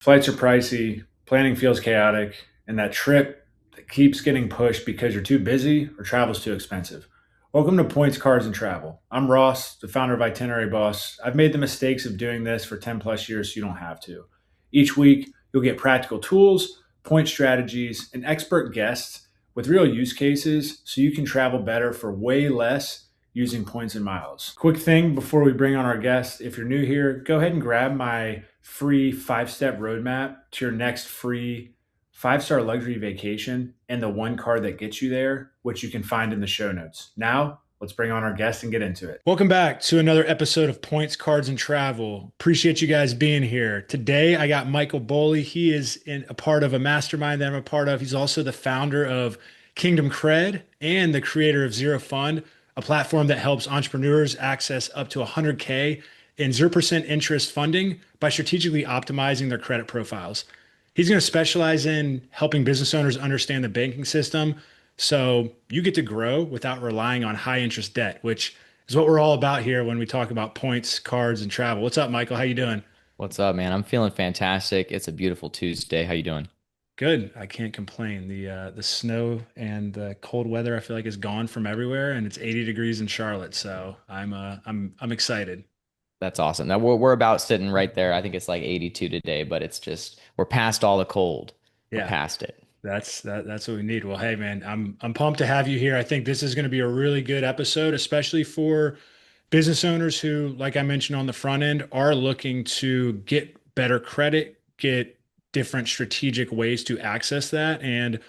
Flights are pricey, planning feels chaotic, and that trip that keeps getting pushed because you're too busy or travel's too expensive. Welcome to Points, Cards, and Travel. I'm Ross, the founder of Itinerary Boss. I've made the mistakes of doing this for 10 plus years so you don't have to. Each week, you'll get practical tools, point strategies, and expert guests with real use cases so you can travel better for way less using points and miles. Quick thing before we bring on our guests, if you're new here, go ahead and grab my free 5 step roadmap to your next free 5 star luxury vacation and the one card that gets you there, which you can find in the show notes. Now, let's bring on our guest and get into it. Welcome back to another episode of Points, Cards, and Travel. Appreciate you guys being here. Today, I got Michael Boly. He is a part of a mastermind that I'm a part of. He's also the founder of Kingdom Cred and the creator of Zero Fund, a platform that helps entrepreneurs access up to 100K in 0% interest funding by strategically optimizing their credit profiles. He's going to specialize in helping business owners understand the banking system so you get to grow without relying on high interest debt, which is what we're all about here when we talk about points, cards, and travel. What's up, Michael? How you doing? What's up, man? I'm feeling fantastic. It's a beautiful Tuesday. How you doing? Good. I can't complain. The snow and the cold weather I feel like is gone from everywhere, and it's 80 degrees in Charlotte, so I'm excited. That's awesome. Now we're about sitting right there. I think it's like 82 today, but it's just we're past all the cold. We're Yeah. past it. That's what we need. Well, hey man, I'm pumped to have you here. I think this is going to be a really good episode, especially for business owners who, like I mentioned on the front end, are looking to get better credit, get different strategic ways to access that. And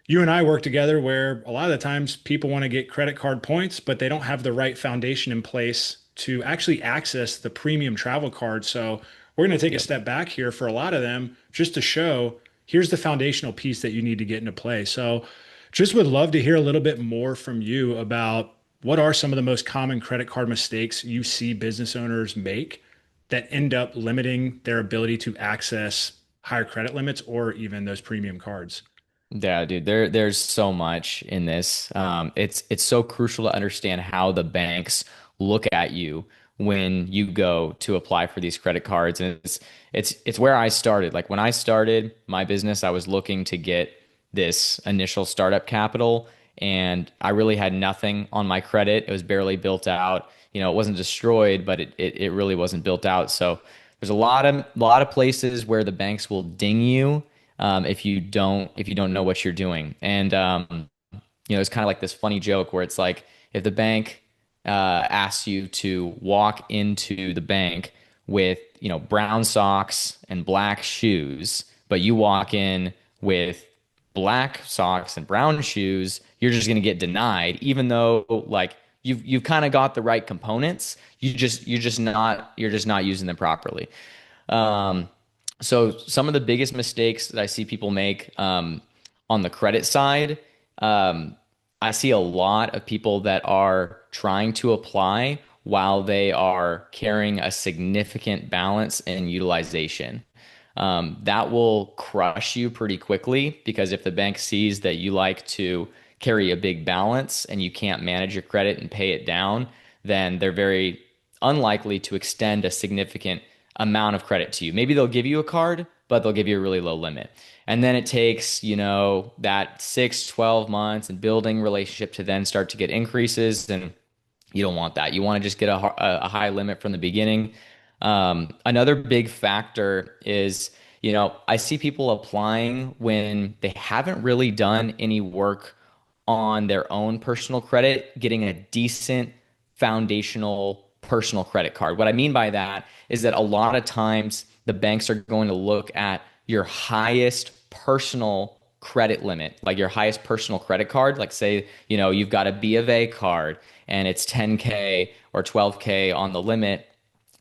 you and I work together where a lot of the times people want to get credit card points, but they don't have the right foundation in place to actually access the premium travel card. So we're going to take a Yep. step back here for a lot of them just to show here's the foundational piece that you need to get into play. So just would love to hear a little bit more from you about what are some of the most common credit card mistakes you see business owners make that end up limiting their ability to access higher credit limits or even those premium cards. Yeah, dude, there's so much in this. It's so crucial to understand how the banks look at you when you go to apply for these credit cards. And it's where I started. Like when I started my business, I was looking to get this initial startup capital, and I really had nothing on my credit. It was barely built out. It wasn't destroyed, but it really wasn't built out. So there's a lot of places where the banks will ding you if you don't know what you're doing. And it's kind of like this funny joke where it's like if the bank asks you to walk into the bank with brown socks and black shoes, but you walk in with black socks and brown shoes, you're just going to get denied, even though like you've kind of got the right components. You're just not using them properly. Um, so some of the biggest mistakes that I see people make on the credit side, I see a lot of people that are trying to apply while they are carrying a significant balance in utilization. That will crush you pretty quickly because if the bank sees that you like to carry a big balance and you can't manage your credit and pay it down, then they're very unlikely to extend a significant amount of credit to you. Maybe they'll give you a card, but they'll give you a really low limit. And then it takes, that 6, 12 months and building relationship to then start to get increases. And you don't want that. You want to just get a high limit from the beginning. Another big factor is, I see people applying when they haven't really done any work on their own personal credit, getting a decent foundational personal credit card. What I mean by that is that a lot of times the banks are going to look at your highest personal credit limit, like your highest personal credit card. Like say, you've got a B of A card and it's 10K or 12K on the limit.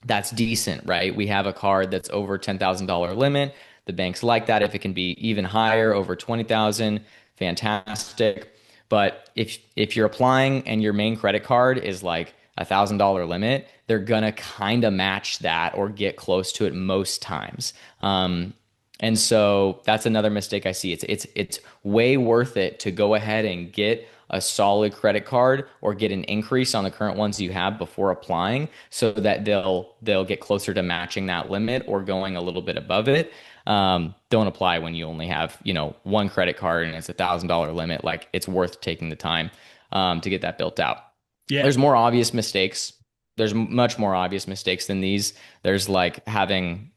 That's decent, right? We have a card that's over $10,000 limit. The banks like that. If it can be even higher, over 20,000, fantastic. But if you're applying and your main credit card is like $1,000 limit, they're gonna kind of match that or get close to it most times. And so that's another mistake I see. It's way worth it to go ahead and get a solid credit card or get an increase on the current ones you have before applying so that they'll get closer to matching that limit or going a little bit above it. Don't apply when you only have, one credit card and it's $1,000 limit. Like it's worth taking the time to get that built out. Yeah. There's more obvious mistakes. There's much more obvious mistakes than these. There's like having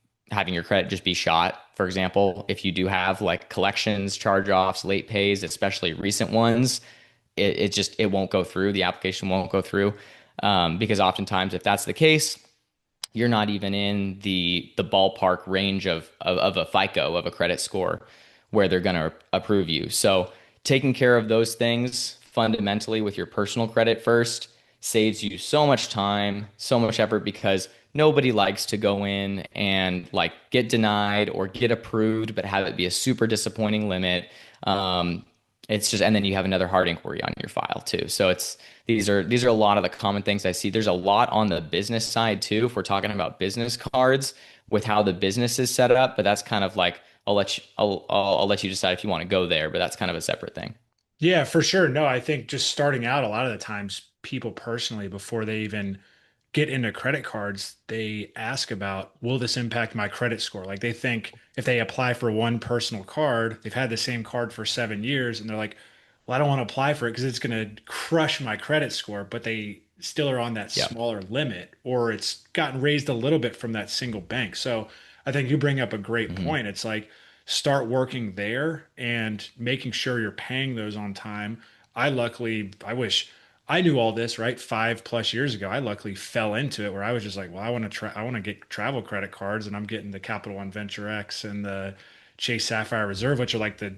your credit just be shot. For example, if you do have like collections, charge-offs, late pays, especially recent ones, it won't go through. The application won't go through because oftentimes, if that's the case, you're not even in the ballpark range of a FICO of a credit score where they're going to approve you. So taking care of those things fundamentally with your personal credit first saves you so much time, so much effort because nobody likes to go in and like get denied or get approved, but have it be a super disappointing limit. It's just, and then you have another hard inquiry on your file too. So these are a lot of the common things I see. There's a lot on the business side too, if we're talking about business cards with how the business is set up, but that's kind of like I'll let you decide if you want to go there, but that's kind of a separate thing. Yeah, for sure. No, I think just starting out, a lot of the times, people personally, before they even get into credit cards, they ask about, will this impact my credit score? Like they think if they apply for one personal card, they've had the same card for 7 years, and they're like, well, I don't want to apply for it because it's going to crush my credit score, but they still are on that Yeah. smaller limit, or it's gotten raised a little bit from that single bank. So I think you bring up a great hmm point. It's like start working there and making sure you're paying those on time. I wish I knew all this, right? 5+ years ago, I luckily fell into it where I was just like, well, I want to get travel credit cards, and I'm getting the Capital One Venture X and the Chase Sapphire Reserve, which are like the,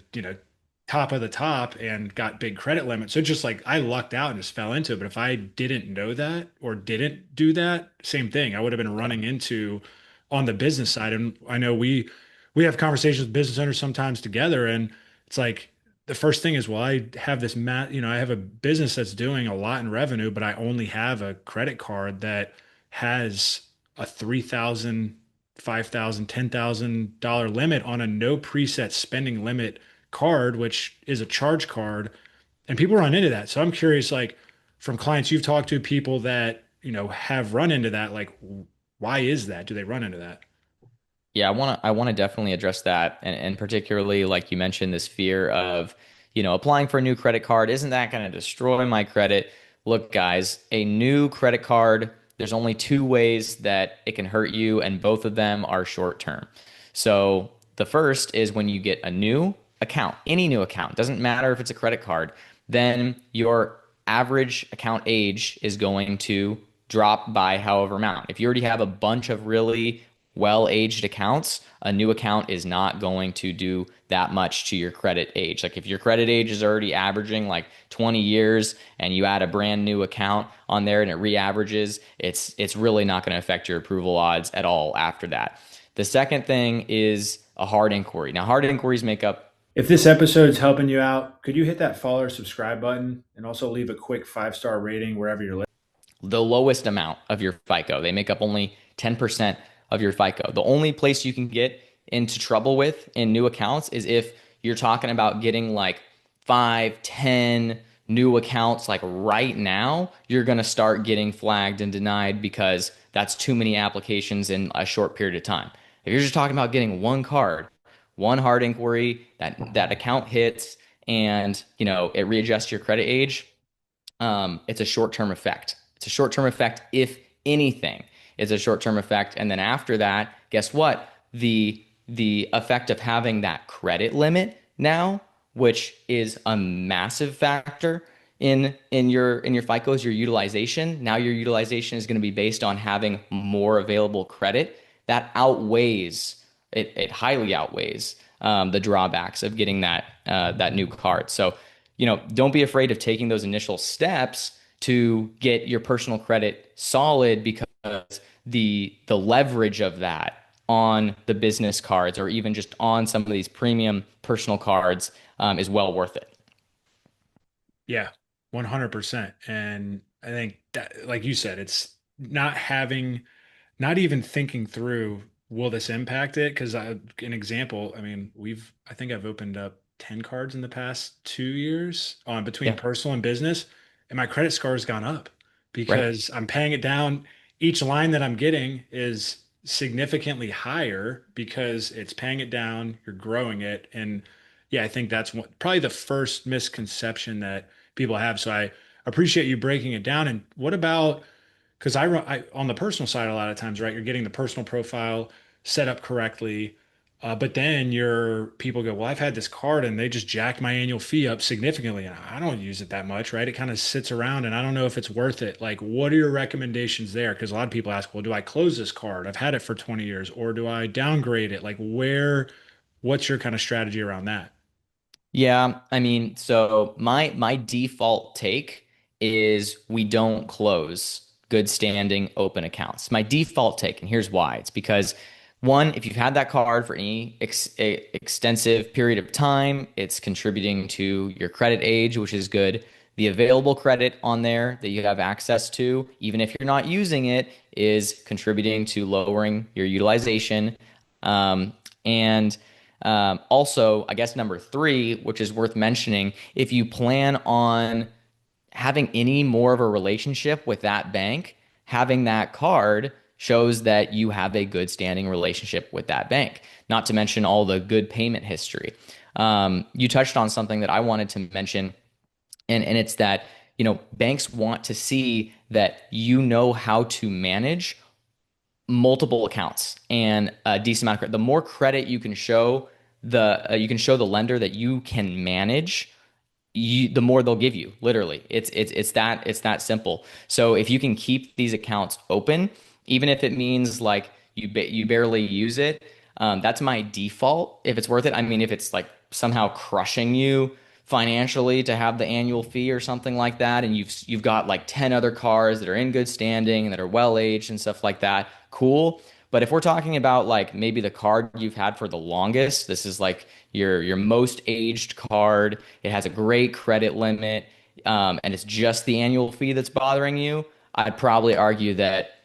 top of the top and got big credit limits. So just like I lucked out and just fell into it. But if I didn't know that or didn't do that, same thing. I would have been running into on the business side. And I know we have conversations with business owners sometimes together, and it's like the first thing is, well, I have I have a business that's doing a lot in revenue, but I only have a credit card that has a 3,000, 5,000, $10,000 limit on a no preset spending limit card, which is a charge card. And people run into that. So I'm curious, like from clients you've talked to, people that, have run into that, like why is that? Do they run into that? Yeah, I want to definitely address that, and particularly like you mentioned, this fear of, applying for a new credit card. Isn't that going to destroy my credit? Look, guys, a new credit card, there's only two ways that it can hurt you, and both of them are short term. So the first is when you get a new account, any new account, doesn't matter if it's a credit card, then your average account age is going to drop by however amount. If you already have a bunch of really well-aged accounts, a new account is not going to do that much to your credit age. Like if your credit age is already averaging like 20 years and you add a brand new account on there and it re-averages, it's really not going to affect your approval odds at all after that. The second thing is a hard inquiry. Now, hard inquiries make up If this episode's helping you out, could you hit that follow or subscribe button and also leave a quick 5-star rating wherever you're listening? the lowest amount of your FICO. They make up only 10% of your FICO. The only place you can get into trouble with in new accounts is if you're talking about getting like 5, 10 new accounts like right now, you're going to start getting flagged and denied because that's too many applications in a short period of time. If you're just talking about getting one card, one hard inquiry, that account hits and, it readjusts your credit age, it's a short-term effect. It's a short-term effect, if anything. It's a short-term effect, and then after that, guess what? The effect of having that credit limit now, which is a massive factor in your FICOs, your utilization. Now your utilization is going to be based on having more available credit. That outweighs it. It highly outweighs the drawbacks of getting that new card. So don't be afraid of taking those initial steps to get your personal credit solid because the leverage of that on the business cards or even just on some of these premium personal cards is well worth it. Yeah, 100%. And I think that, like you said, it's not even thinking through, will this impact it? Because an example, I mean, I think I've opened up 10 cards in the past 2 years on between Yeah, personal and business, and my credit score has gone up right. because I'm paying it down. Each line that I'm getting is significantly higher because it's paying it down, you're growing it. And yeah, I think that's probably the first misconception that people have. So I appreciate you breaking it down. And what about, because I on the personal side a lot of times, right? You're getting the personal profile set up correctly, but then your people go, well, I've had this card and they just jacked my annual fee up significantly, and I don't use it that much, right? It kind of sits around, and I don't know if it's worth it. Like, what are your recommendations there? Because a lot of people ask, well, do I close this card? I've had it for 20 years, or do I downgrade it? Like, what's your kind of strategy around that? Yeah, I mean, so my default take is we don't close good standing open accounts. My default take, and here's why. It's because one, if you've had that card for any extensive period of time, it's contributing to your credit age, which is good. The available credit on there that you have access to, even if you're not using it, is contributing to lowering your utilization. And Also, I guess number three, which is worth mentioning, if you plan on having any more of a relationship with that bank, having that card shows that you have a good standing relationship with that bank, not to mention all the good payment history. You touched on something that I wanted to mention, and it's that, banks want to see that you know how to manage multiple accounts and a decent amount of credit. The more credit you can show the lender that you can manage, the more they'll give you. Literally, it's that simple. So if you can keep these accounts open, even if it means like you barely use it, that's my default. If it's worth it, I mean, if it's like somehow crushing you financially to have the annual fee or something like that, and you've got like 10 other cars that are in good standing and that are well aged and stuff like that, cool. But if we're talking about like maybe the card you've had for the longest, this is like your most aged card. It has a great credit limit, and it's just the annual fee that's bothering you. I'd probably argue that,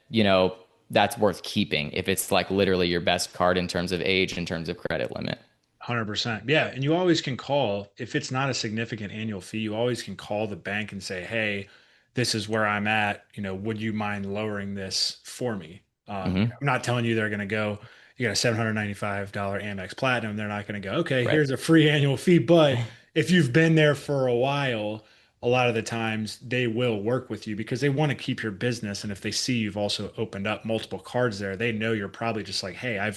that's worth keeping if it's like literally your best card in terms of age, in terms of credit limit. 100%. Yeah. And you always can call, if it's not a significant annual fee, you always can call the bank and say, hey, this is where I'm at. Would you mind lowering this for me? Hmm. I'm not telling you they're going to go, you got a $795 Amex Platinum. They're not going to go, okay, Right. here's a free annual fee. But if you've been there for a while, a lot of the times they will work with you because they want to keep your business. And if they see you've also opened up multiple cards there, they know you're probably just like, hey,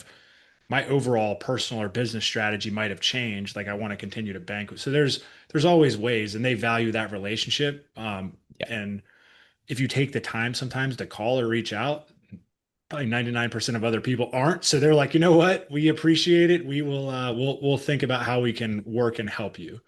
my overall personal or business strategy might have changed. Like I want to continue to bank. So there's always ways, and they value that relationship. Yeah. And if you take the time sometimes to call or reach out, probably 99% of other people aren't. So they're like, you know what? We appreciate it. We'll think about how we can work and help you.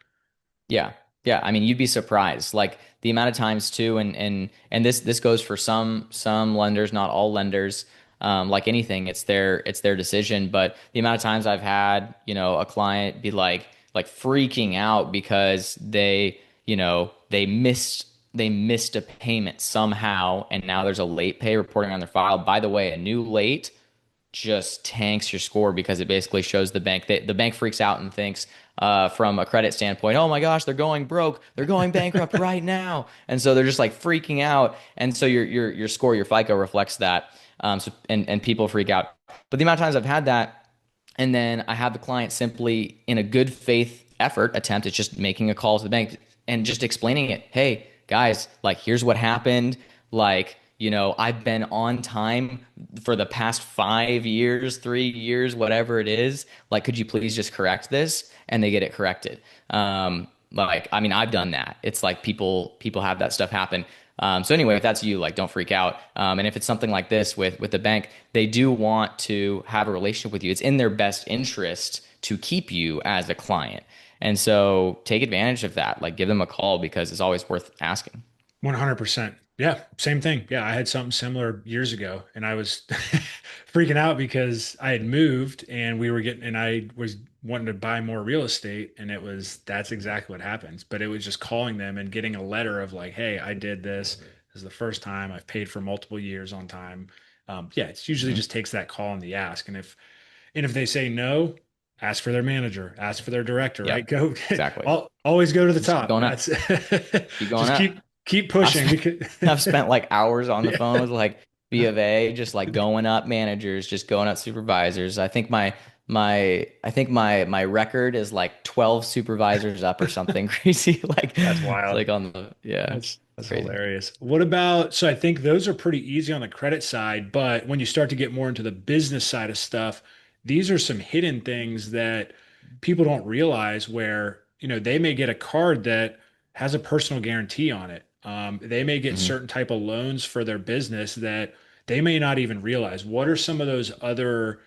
Yeah. Yeah. I mean, you'd be surprised. Like the amount of times too, and this goes for some lenders, not all lenders. Like anything, it's their decision. But the amount of times I've had, a client be like freaking out because they missed a payment somehow, and now there's a late pay reporting on their file. By the way, a new late just tanks your score because it basically shows the bank that the bank freaks out and thinks, from a credit standpoint, oh my gosh, they're going broke, they're going bankrupt right now, and so they're just like freaking out, and so your score, your FICO reflects that, and people freak out. But the amount of times I've had that, and then I have the client simply, in a good faith effort attempt, it's just making a call to the bank and just explaining it. Hey, guys, like here's what happened. Like, I've been on time for the past 5 years, 3 years, whatever it is. Like, could you please just correct this? And they get it corrected. Like, I mean, I've done that. It's like people have that stuff happen. So anyway, if that's you, like, don't freak out. And if it's something like this with the bank, they do want to have a relationship with you. It's in their best interest to keep you as a client. And so take advantage of that. Like, give them a call because it's always worth asking. 100%. Yeah, same thing. Yeah, I had something similar years ago, and I was freaking out because I had moved and I was wanting to buy more real estate, and that's exactly what happens. But it was just calling them and getting a letter of like, hey, I did this. This is the first time I've paid for multiple years on time. Yeah, it's usually Mhm. just takes that call and the ask. And if they say no, ask for their manager, ask for their director, right? Yep, Go exactly. always go to the Just keep top. going That's up. Keep going just up. keep I've pushing spent because I've spent like hours on the phone yeah. with like B of A, just like going up managers, just going up supervisors. I think my record is like 12 supervisors up or something crazy. Like That's it's wild. like on the yeah, That's crazy. hilarious. What about, so I think those are pretty easy on the credit side, but when you start to get more into the business side of stuff, these are some hidden things that people don't realize where, they may get a card that has a personal guarantee on it. They may get Mhm. certain type of loans for their business that they may not even realize. What are some of those other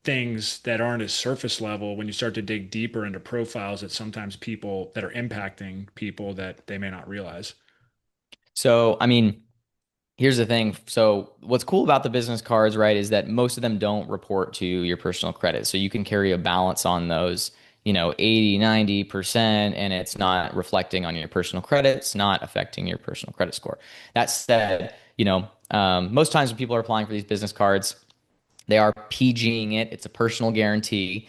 things that aren't as surface level when you start to dig deeper into profiles that sometimes people that are impacting people that they may not realize? So, I mean, here's the thing. So, what's cool about the business cards, right, is that most of them don't report to your personal credit. So, you can carry a balance on those, 80, 90%, and it's not reflecting on your personal credit. It's not affecting your personal credit score. That said, most times when people are applying for these business cards, they are PGing it. It's a personal guarantee,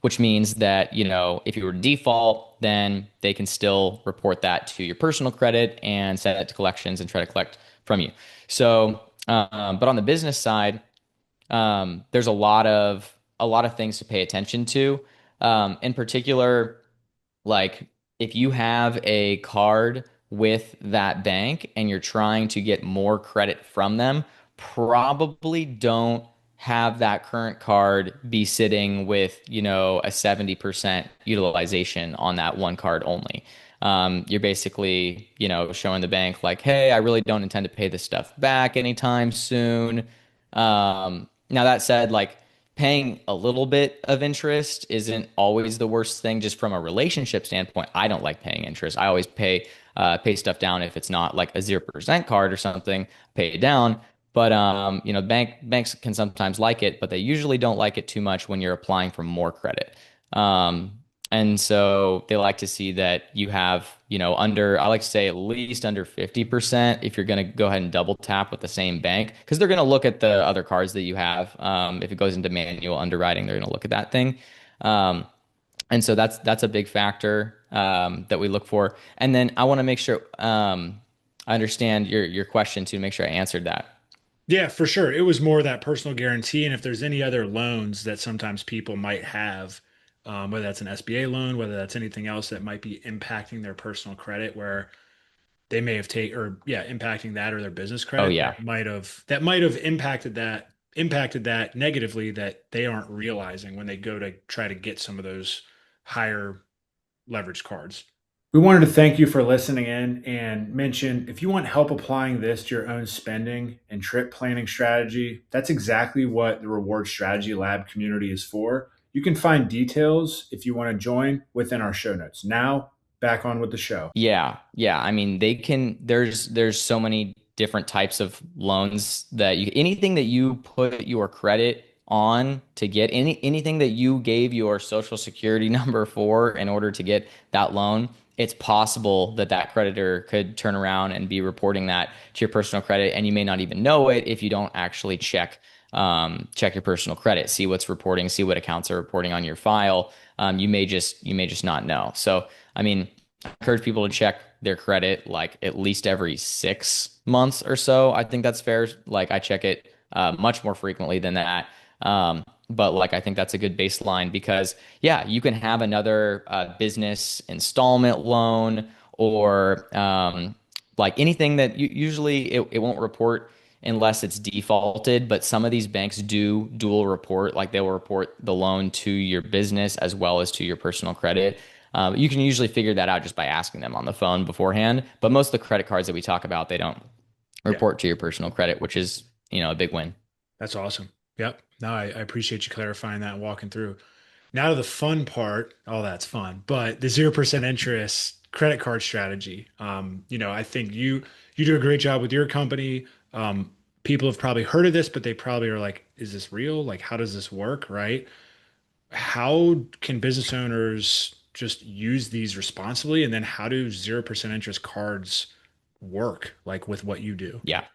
which means that, if you were to default, then they can still report that to your personal credit and send it to collections and try to collect from you. So, but on the business side, there's a lot of things to pay attention to. In particular, like if you have a card with that bank and you're trying to get more credit from them, probably don't have that current card be sitting with, a 70% utilization on that one card only. You're basically, showing the bank like, hey, I really don't intend to pay this stuff back anytime soon. Now that said, like paying a little bit of interest isn't always the worst thing. Just from a relationship standpoint, I don't like paying interest. I always pay stuff down if it's not like a 0% card or something. Pay it down. But banks can sometimes like it, but they usually don't like it too much when you're applying for more credit. Um, and so they like to see that you have, I like to say at least under 50% if you're going to go ahead and double tap with the same bank, because they're going to look at the other cards that you have. If it goes into manual underwriting, they're going to look at that thing. Um, and so that's a big factor that we look for. And then I want to make sure I understand your question to make sure I answered that. Yeah, for sure. It was more that personal guarantee. And if there's any other loans that sometimes people might have, whether that's an SBA loan, whether that's anything else that might be impacting their personal credit, where they may have taken, or yeah, impacting that or their business Oh credit, yeah. that might have impacted that negatively that they aren't realizing when they go to try to get some of those higher leverage cards. We wanted to thank you for listening in and mention if you want help applying this to your own spending and trip planning strategy, that's exactly what the Reward Strategy Lab community is for. You can find details if you want to join within our show notes. Now, back on with the show. Yeah, yeah. I mean, there's so many different types of loans that anything that you put your credit on to get anything that you gave your social security number for in order to get that loan, it's possible that that creditor could turn around and be reporting that to your personal credit, and you may not even know it if you don't actually check your personal credit, see what's reporting, see what accounts are reporting on your file. You may just not know. So, I mean, encourage people to check their credit like at least every 6 months or so. I think that's fair. Like I check it much more frequently than that. But like I think that's a good baseline because yeah, you can have another business installment loan or like anything that usually it won't report unless it's defaulted. But some of these banks do dual report, like they will report the loan to your business as well as to your personal credit. You can usually figure that out just by asking them on the phone beforehand. But most of the credit cards that we talk about, they don't Yeah. report to your personal credit, which is, a big win. That's awesome. Yep. No, I appreciate you clarifying that and walking through. Now to the fun part. Oh, that's fun. But the 0% interest credit card strategy. I think you do a great job with your company. People have probably heard of this, but they probably are like, is this real? Like, how does this work? Right? How can business owners just use these responsibly? And then how do 0% interest cards work, like with what you do? Yeah.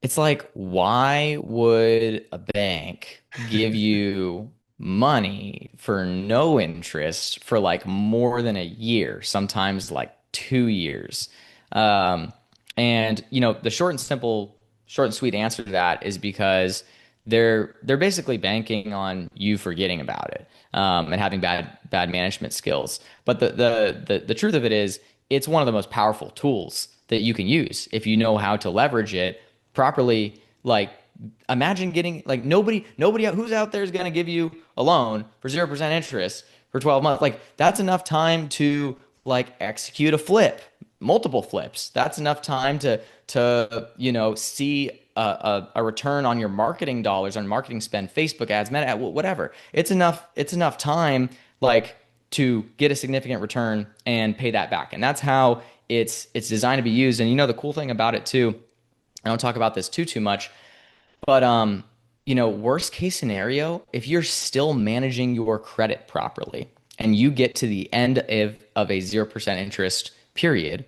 It's like, why would a bank give you money for no interest for like more than a year, sometimes like 2 years. Um, and the short and sweet answer to that is because they're basically banking on you forgetting about it, and having bad management skills. But the truth of it is, it's one of the most powerful tools that you can use if you know how to leverage it properly. Like, imagine getting, like, nobody who's out there is going to give you a loan for 0% interest for 12 months. Like, that's enough time to like execute a flip, multiple flips. That's enough time to see a return on your marketing dollars, on marketing spend, Facebook ads, Meta whatever. It's enough time, like, to get a significant return and pay that back. And that's how it's designed to be used. And the cool thing about it too, I don't talk about this too much, but worst case scenario, if you're still managing your credit properly and you get to the end of a 0% interest period,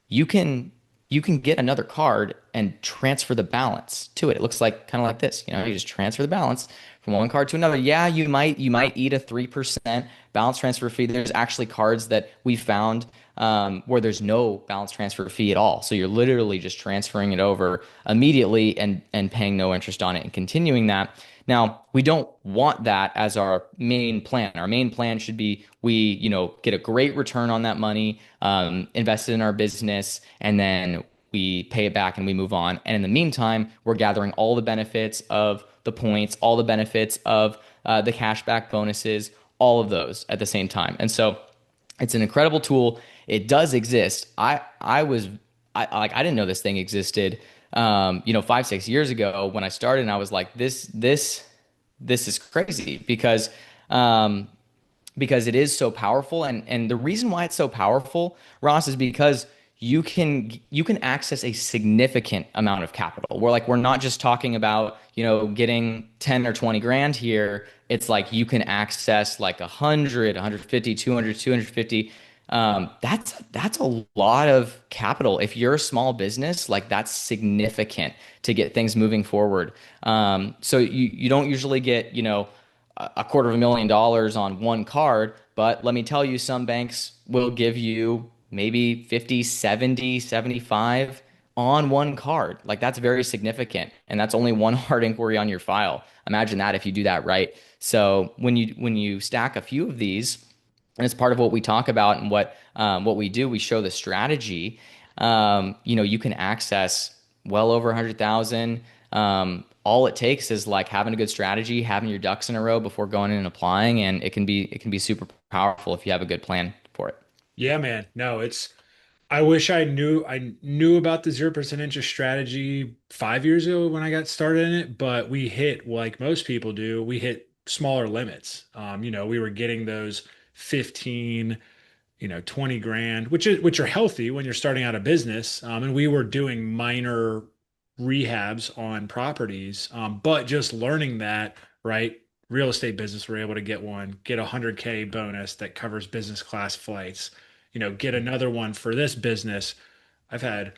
you can you can get another card and transfer the balance to it. It looks like kind of like this. You just transfer the balance from one card to another. Yeah, you might eat a 3% balance transfer fee. There's actually cards that we found, where there's no balance transfer fee at all. So you're literally just transferring it over immediately and paying no interest on it and continuing that. Now, we don't want that as our main plan. Our main plan should be, we get a great return on that money, invest it in our business, and then we pay it back and we move on. And in the meantime, we're gathering all the benefits of the points, all the benefits of the cashback bonuses, all of those at the same time. And so it's an incredible tool. It does exist. I didn't know this thing existed. 5, 6 years ago when I started, and I was like, this is crazy, because it is so powerful. And the reason why it's so powerful, Ross, is because you can access a significant amount of capital. We're not just talking about, getting 10 or 20 grand here. It's like you can access like 100, 150, 200, 250. That's a lot of capital. If you're a small business, like, that's significant to get things moving forward. So you don't usually get, a $250,000 on one card, but let me tell you, some banks will give you maybe 50, 70, 75 on one card. Like, that's very significant. And that's only one hard inquiry on your file. Imagine that if you do that right. So when you stack a few of these, and it's part of what we talk about and what we do, we show the strategy. You can access well over 100,000. All it takes is like having a good strategy, having your ducks in a row before going in and applying, and it can be super powerful if you have a good plan for it. Yeah, man. No, I wish I knew about the 0% interest strategy 5 years ago when I got started in it, but we hit, like most people do, we hit smaller limits. We were getting those 15, 20 grand, which are healthy when you're starting out a business. And we were doing minor rehabs on properties. But just learning that, right? Real estate business, we're able to get 100K bonus that covers business class flights, get another one for this business. I've had,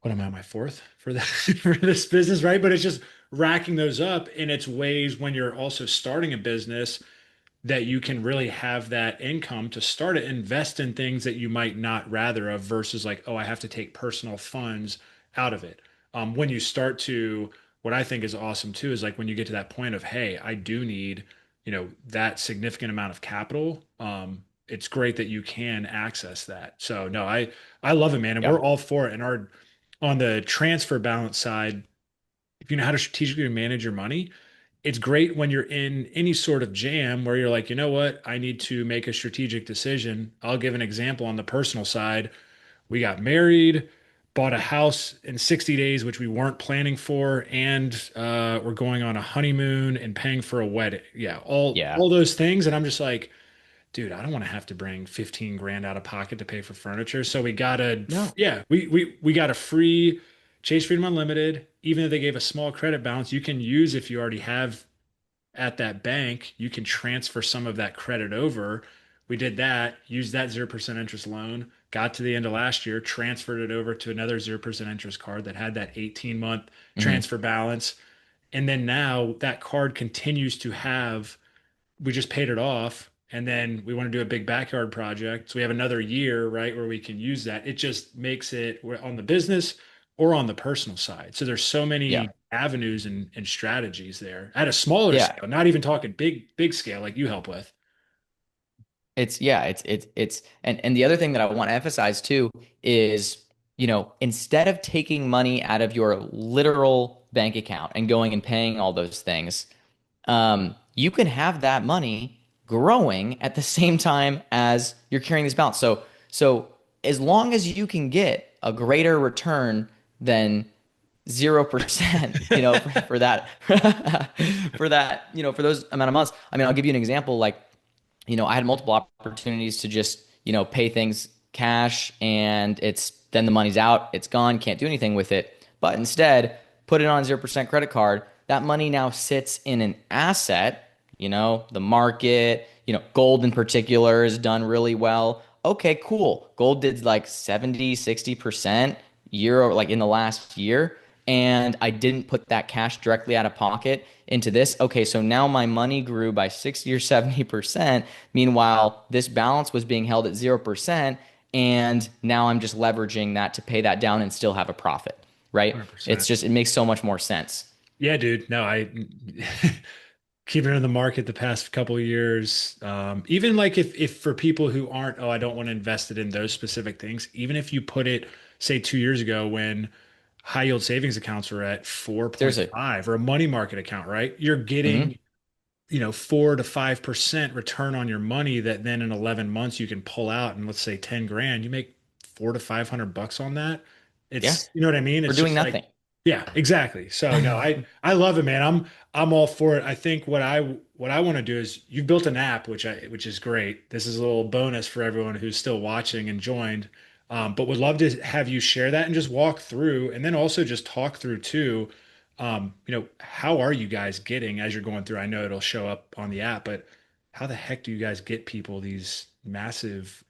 what am I, my fourth for that for this business, right? But it's just racking those up, and it's ways when you're also starting a business that you can really have that income to start to invest in things that you might not rather of, versus like, oh, I have to take personal funds out of it. When you start to, what I think is awesome too, is like when you get to that point of, hey, I do need, that significant amount of capital. It's great that you can access that. So no, I love it, man, and we're Yep. all for it. And our on the transfer balance side, if you know how to strategically manage your money, it's great when you're in any sort of jam where you're like, you know what, I need to make a strategic decision. I'll give an example on the personal side. We got married, bought a house in 60 days, which we weren't planning for, and we're going on a honeymoon and paying for a wedding. Yeah, all Yeah. all those things. And I'm just like, dude, I don't want to have to bring 15 grand out of pocket to pay for furniture. So we got a, No. yeah, we got a free Chase Freedom Unlimited. Even if they gave a small credit balance, you can use, if you already have at that bank, you can transfer some of that credit over. We did that, used that 0% interest loan, got to the end of last year, transferred it over to another 0% interest card that had that 18-month Hmm. transfer balance. And then now that card continues to have we just paid it off. And then we want to do a big backyard project. So we have another year, right, where we can use that. It just makes it on the business or on the personal side. So there's so Yeah. many avenues and strategies there at a smaller Yeah. scale, not even talking big scale like you help with. And the other thing that I want to emphasize too is, instead of taking money out of your literal bank account and going and paying all those things, you can have that money growing at the same time as you're carrying this balance. So as long as you can get a greater return than 0%, for that, for that, for those amount of months. I mean, I'll give you an example. Like, I had multiple opportunities to just, pay things cash and then the money's out, it's gone, can't do anything with it. But instead, put it on 0% credit card. That money now sits in an asset, the market, gold in particular has done really well. Okay, cool. Gold did like 70, 60% year, like in the last year. And I didn't put that cash directly out of pocket into this. Okay, so now my money grew by 60 or 70%. Meanwhile, this balance was being held at 0%. And now I'm just leveraging that to pay that down and still have a profit, right? 100%. It makes so much more sense. Yeah, dude. No, I keeping it in the market the past couple of years. Even like if for people who aren't, oh, I don't want to invest it in those specific things, even if you put it, say 2 years ago when high yield savings accounts were at There's a, 4.5 or a money market account, right? You're mhm. getting 4 to 5% return on your money that then in 11 months you can pull out and let's say 10 grand, you make 400 to 500 bucks on that. Yeah, It's, you know what I mean? for It's doing just like, nothing. yeah, exactly. So no, I love it, man. I'm all for it. I think what I want to do is you've built an app, which is great. This is a little bonus for everyone who's still watching and joined. But would love to have you share that and just walk through and then also just talk through too. How are you guys getting as you're going through? I know it'll show up on the app, but how the heck do you guys get people these massive,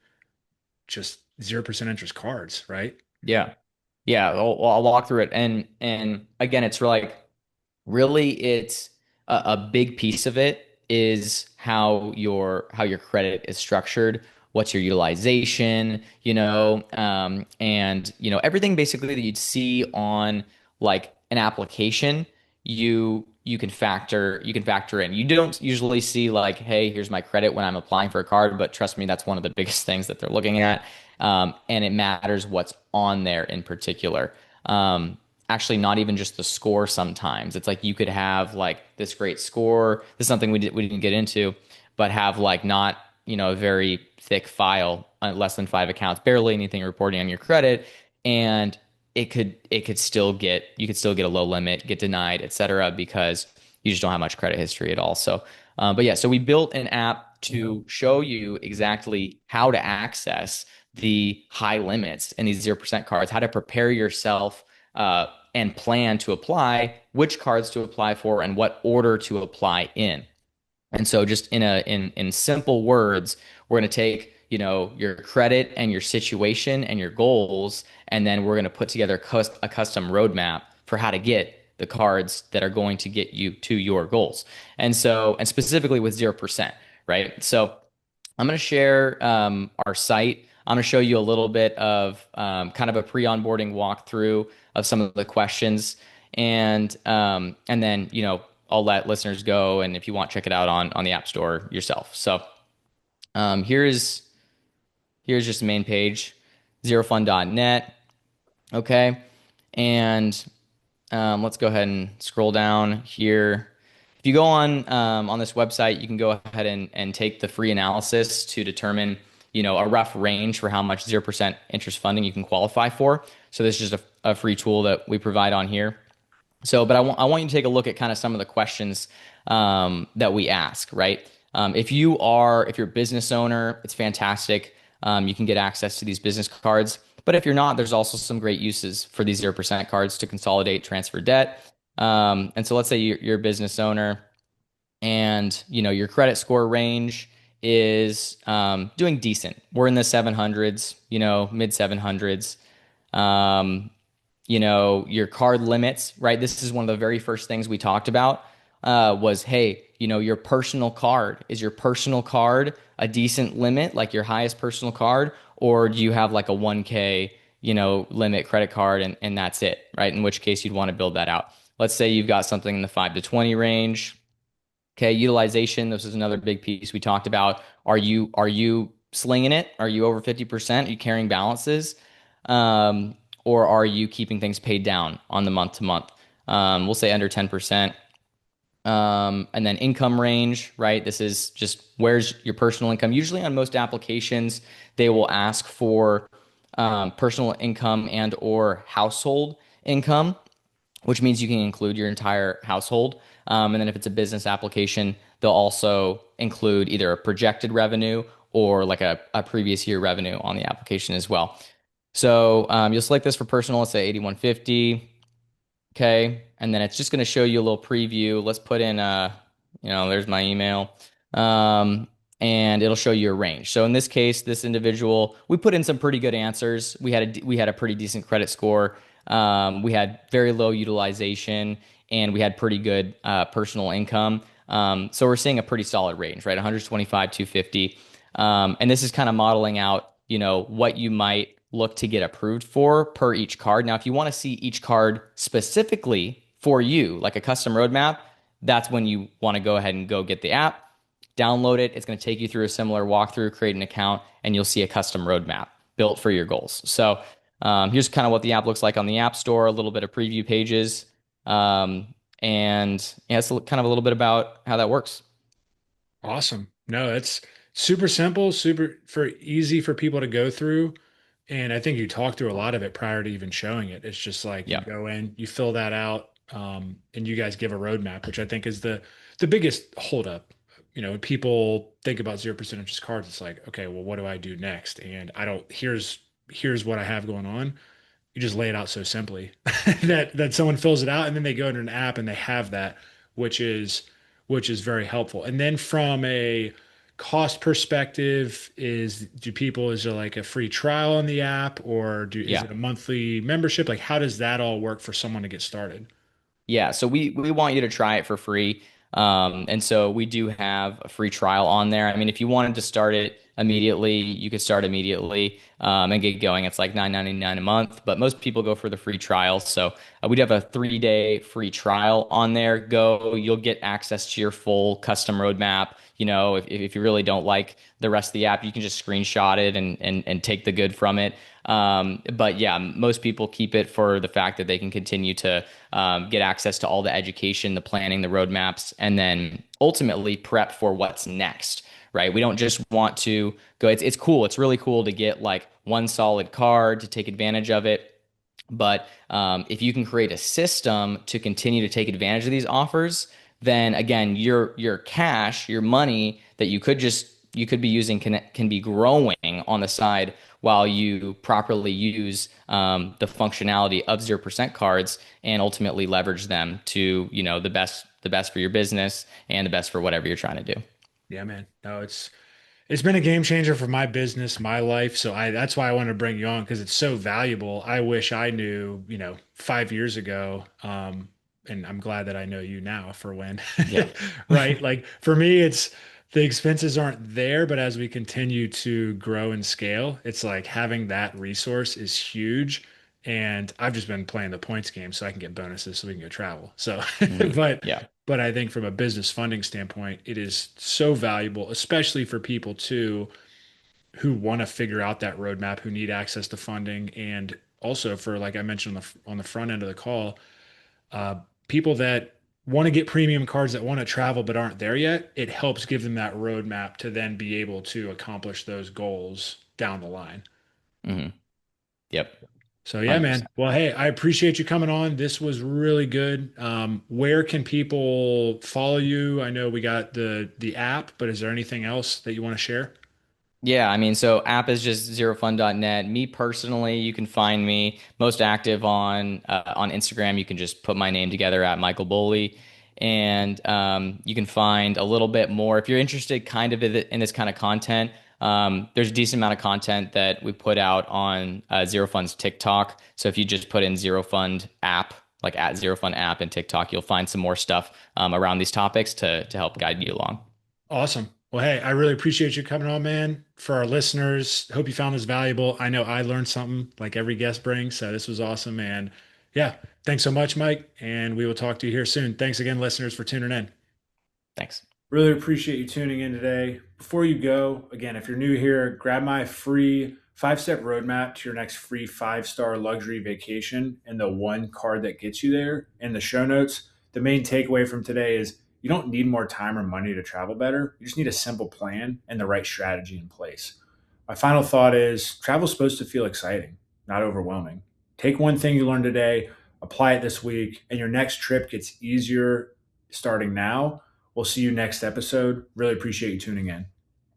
just 0% interest cards, right? Yeah. Yeah, I'll walk through it. And again, it's really it's a big piece of it is how your credit is structured, what's your utilization, and everything basically that you'd see on like an application, you can factor in. You don't usually see like, hey, here's my credit when I'm applying for a card, but trust me, that's one of the biggest things that they're looking at. And it matters what's on there in particular. Actually, not even just the score sometimes. It's like you could have like this great score. This is something we didn't get into, but have like not, a very thick file, less than 5 accounts, barely anything reporting on your credit. And it could still get you could still get a low limit, get denied, et cetera, because you just don't have much credit history at all. So, but yeah, so we built an app to show you exactly how to access the high limits in these 0% cards, how to prepare yourself and plan to apply, which cards to apply for, and what order to apply in. And so just in simple words, we're going to take, your credit and your situation and your goals, and then we're going to put together a custom roadmap for how to get the cards that are going to get you to your goals. And specifically with 0%, right? So I'm going to share our site. I'm going to show you a little bit of kind of a pre-onboarding walkthrough of some of the questions, and then I'll let listeners go, and if you want, check it out on the App Store yourself. So um, here's here's just the main page, zerofund.net. Okay, and let's go ahead and scroll down here. If you go on this website, you can go ahead and take the free analysis to determine, a rough range for how much 0% interest funding you can qualify for. So this is just a free tool that we provide on here. So, but I want you to take a look at kind of some of the questions that we ask, right? If you're a business owner, it's fantastic. You can get access to these business cards. But if you're not, there's also some great uses for these 0% cards to consolidate, transfer debt. And so let's say you're a business owner and your credit score range is doing decent. We're in the 700s, mid 700s. Your card limits, right? This is one of the very first things we talked about was, hey, your personal card, is your personal card a decent limit, like your highest personal card, or do you have like a 1K, limit credit card and that's it, right? In which case you'd want to build that out. Let's say you've got something in the 5 to 20 range. Okay, utilization, this is another big piece we talked about. Are you slinging it? Are you over 50%? Are you carrying balances? Um, or are you keeping things paid down on the month to month? We'll say under 10%. And then income range, right? This is just where's your personal income. Usually on most applications, they will ask for personal income and or household income, which means you can include your entire household. And then if it's a business application, they'll also include either a projected revenue or like a previous year revenue on the application as well. So you'll select this for personal, let's say 8150. Okay. And then it's just going to show you a little preview. Let's put in there's my email. Um, and it'll show you a range. So in this case, this individual, we put in some pretty good answers. We had a pretty decent credit score. We had very low utilization and we had pretty good personal income. So we're seeing a pretty solid range, right? 125, 250. And this is kind of modeling out, what you might look to get approved for per each card. Now, if you want to see each card specifically for you, like a custom roadmap, that's when you want to go ahead and go get the app, download it. It's going to take you through a similar walkthrough, create an account, and you'll see a custom roadmap built for your goals. So here's kind of what the app looks like on the App Store, a little bit of preview pages. And yeah, it's kind of a little bit about how that works. Awesome. No, it's super simple, super for easy for people to go through. And I think you talked through a lot of it prior to even showing it. It's just like you Yeah. go in, you fill that out, and you guys give a roadmap, which I think is the biggest holdup. When people think about 0% interest cards, it's like, okay, well, what do I do next? And I don't, here's what I have going on. You just lay it out so simply that someone fills it out and then they go into an app and they have that, which is which is very helpful. And then from a cost perspective, is there like a free trial on the app, or is Yeah. it a monthly membership? Like how does that all work for someone to get started? Yeah, so we want you to try it for free. And so we do have a free trial on there. I mean, if you wanted to start it immediately, you could start immediately and get going. It's like $9.99 a month, but most people go for the free trial. So we do have a 3-day free trial on there. Go, you'll get access to your full custom roadmap. If you really don't like the rest of the app, you can just screenshot it and take the good from it. But yeah, most people keep it for the fact that they can continue to get access to all the education, the planning, the roadmaps, and then ultimately prep for what's next. Right? We don't just want to go. It's cool. It's really cool to get like one solid card to take advantage of it. But if you can create a system to continue to take advantage of these offers, then again, your cash, your money that you could be using can be growing on the side while you properly use the functionality of 0% cards and ultimately leverage them to the best for your business and the best for whatever you're trying to do. Yeah, man. No, it's been a game changer for my business, my life. So that's why I wanted to bring you on because it's so valuable. I wish I knew, 5 years ago. And I'm glad that I know you now for when, Yeah. right? Like for me, it's the expenses aren't there, but as we continue to grow and scale, it's like having that resource is huge. And I've just been playing the points game so I can get bonuses so we can go travel. So, but Yeah. but I think from a business funding standpoint, it is so valuable, especially for people too who want to figure out that roadmap, who need access to funding, and also for like I mentioned on the front end of the call, uh, people that want to get premium cards that want to travel but aren't there yet. It helps give them that roadmap to then be able to accomplish those goals down the line. hmm Yep. So yeah, man. 100%. Well, hey, I appreciate you coming on. This was really good. Where can people follow you? I know we got the app, but is there anything else that you want to share? Yeah, I mean, so app is just zerofund.net. Me personally, you can find me most active on Instagram. You can just put my name together at Michael Boly, and you can find a little bit more if you're interested, kind of in this kind of content. There's a decent amount of content that we put out on Zero Fund's TikTok. So if you just put in Zero Fund app, like at Zero Fun app and TikTok, you'll find some more stuff around these topics to help guide you along. Awesome. Well, hey, I really appreciate you coming on, man. For our listeners, hope you found this valuable. I know I learned something like every guest brings, so this was awesome. And yeah, thanks so much, Mike. And we will talk to you here soon. Thanks again, listeners, for tuning in. Thanks. Really appreciate you tuning in today. Before you go, again, if you're new here, grab my free 5 step roadmap to your next free 5-star luxury vacation and the one card that gets you there in the show notes. The main takeaway from today is you don't need more time or money to travel better. You just need a simple plan and the right strategy in place. My final thought is travel is supposed to feel exciting, not overwhelming. Take one thing you learned today, apply it this week, and your next trip gets easier starting now. We'll see you next episode. Really appreciate you tuning in.